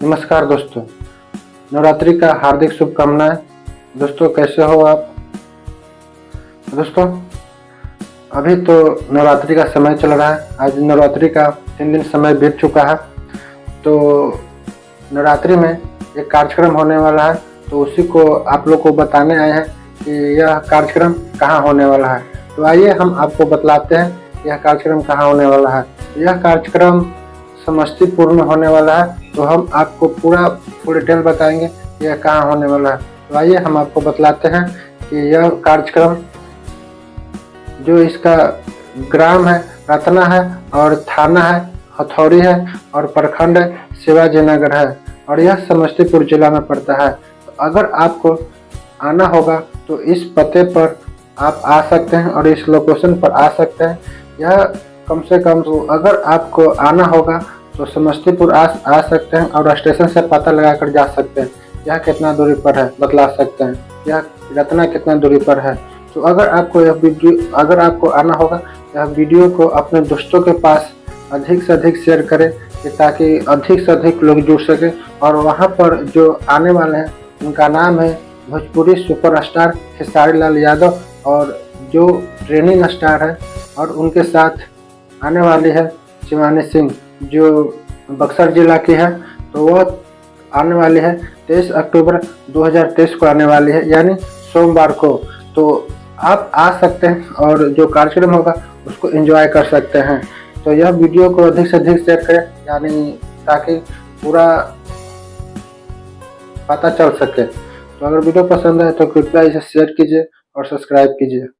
नमस्कार दोस्तों, नवरात्रि का हार्दिक शुभकामनाएं। दोस्तों कैसे हो आप? दोस्तों अभी तो नवरात्रि का समय चल रहा है। आज नवरात्रि का 3 दिन समय बीत चुका है। तो नवरात्रि में एक कार्यक्रम होने वाला है, तो उसी को आप लोग को बताने आए हैं कि यह कार्यक्रम कहाँ होने वाला है। तो आइए हम आपको बतलाते हैं यह कार्यक्रम कहाँ होने वाला है। यह कार्यक्रम समस्तीपुर में होने वाला है। तो हम आपको पूरा फुल डिटेल बताएंगे यह कहाँ होने वाला है। तो आइए हम आपको बतलाते हैं कि यह कार्यक्रम जो इसका ग्राम है रत्ना है, और थाना है हथौड़ी है, और प्रखंड शिवाजी नगर है, और यह समस्तीपुर जिला में पड़ता है। तो अगर आपको आना होगा तो इस पते पर आप आ सकते हैं और इस लोकेशन पर आ सकते हैं। यह कम से कम तो अगर आपको आना होगा तो समस्तीपुर आ सकते हैं और स्टेशन से पता लगाकर जा सकते हैं यह कितना दूरी पर है, बतला सकते हैं यह रत्ना कितना दूरी पर है। तो अगर आपको आना होगा, यह वीडियो को अपने दोस्तों के पास अधिक से अधिक शेयर करें ताकि अधिक से अधिक लोग जुड़ सके। और वहां पर जो आने वाले हैं उनका नाम है भोजपुरी सुपरस्टार खेसारी लाल यादव, और जो ट्रेनिंग स्टार है, और उनके साथ आने वाली है शिवानी सिंह जो बक्सर जिला की है। तो वह आने वाली है 23 अक्टूबर 2023 को आने वाली है, यानी सोमवार को। तो आप आ सकते हैं और जो कार्यक्रम होगा उसको एंजॉय कर सकते हैं। तो यह वीडियो को अधिक से अधिक शेयर करें, यानी ताकि पूरा पता चल सके। तो अगर वीडियो पसंद है तो कृपया इसे शेयर कीजिए और सब्सक्राइब कीजिए।